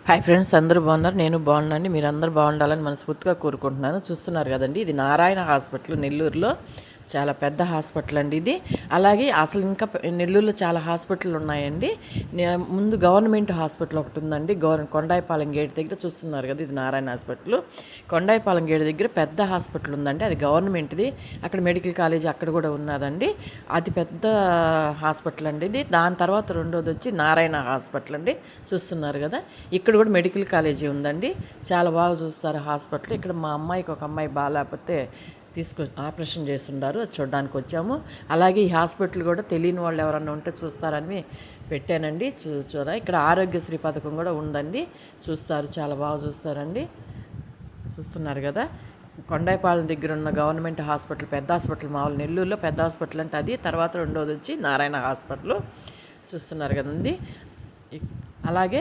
Hi friends, అందరూ బాగున్నారు. నేను బాగున్నాను. మీరు అందరూ బాగుండాలని మనస్ఫూర్తిగా కోరుకుంటున్నాను. చూస్తున్నారు కదండి, ఇది నారాయణ హాస్పిటల్ నెల్లూరులో. చాలా పెద్ద హాస్పిటల్ అండి ఇది. అలాగే అసలు ఇంకా నెల్లూరులో చాలా హాస్పిటల్ ఉన్నాయండి. ముందు గవర్నమెంట్ హాస్పిటల్ ఒకటి ఉందండి. కొండాయిపాలెం గేట్ దగ్గర చూస్తున్నారు కదా, ఇది నారాయణ హాస్పిటల్. కొండాయిపాలెం గేట్ దగ్గర పెద్ద హాస్పిటల్ ఉందండి, అది గవర్నమెంట్ది. అక్కడ మెడికల్ కాలేజ్ అక్కడ కూడా ఉన్నదండి. అది పెద్ద హాస్పిటల్ అండి ఇది. దాని తర్వాత రెండోది వచ్చి నారాయణ హాస్పిటల్ అండి. చూస్తున్నారు కదా, ఇక్కడ కూడా మెడికల్ కాలేజీ ఉందండి. చాలా బాగా చూస్తారు హాస్పిటల్. ఇక్కడ మా అమ్మాయికి ఒక అమ్మాయి బాగాలేకపోతే ఆపరేషన్ చేస్తుండారు, అది చూడడానికి వచ్చాము. అలాగే ఈ హాస్పిటల్ కూడా తెలియని వాళ్ళు ఎవరన్నా ఉంటే చూస్తారని పెట్టానండి. చూరా, ఇక్కడ ఆరోగ్యశ్రీ పథకం కూడా ఉందండి. చూస్తారు, చాలా బాగా చూస్తారండి. చూస్తున్నారు కదా, కొండాయిపాలెం దగ్గర ఉన్న గవర్నమెంట్ హాస్పిటల్, పెద్ద హాస్పిటల్. మామూలు నెల్లూరులో పెద్ద హాస్పిటల్ అంటే అది. తర్వాత రెండోది వచ్చి నారాయణ హాస్పిటల్. చూస్తున్నారు కదండి. అలాగే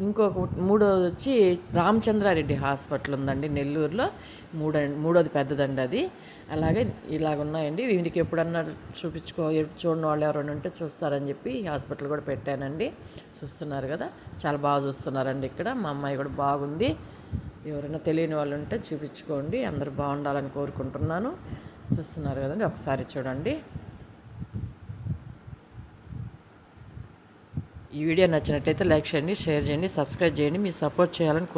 ఇంకొక మూడోది వచ్చి రామచంద్రారెడ్డి హాస్పిటల్ ఉందండి నెల్లూరులో. మూడోది పెద్దదండి అది. అలాగే ఇలాగ ఉన్నాయండి. వీటికి ఎప్పుడన్నా చూడని వాళ్ళు ఎవరైనా ఉంటే చూస్తారని చెప్పి ఈ హాస్పిటల్ కూడా పెట్టానండి. చూస్తున్నారు కదా, చాలా బాగా చూస్తున్నారండి ఇక్కడ. మా అమ్మాయి కూడా బాగుంది. ఎవరైనా తెలియని వాళ్ళు ఉంటే చూపించుకోండి. అందరూ బాగుండాలని కోరుకుంటున్నాను. చూస్తున్నారు కదండి, ఒకసారి చూడండి. ఈ వీడియో నచ్చినట్టయితే లైక్ చేయండి, షేర్ చేయండి, సబ్స్క్రైబ్ చేయండి. మీ సపోర్ట్ చేయాలని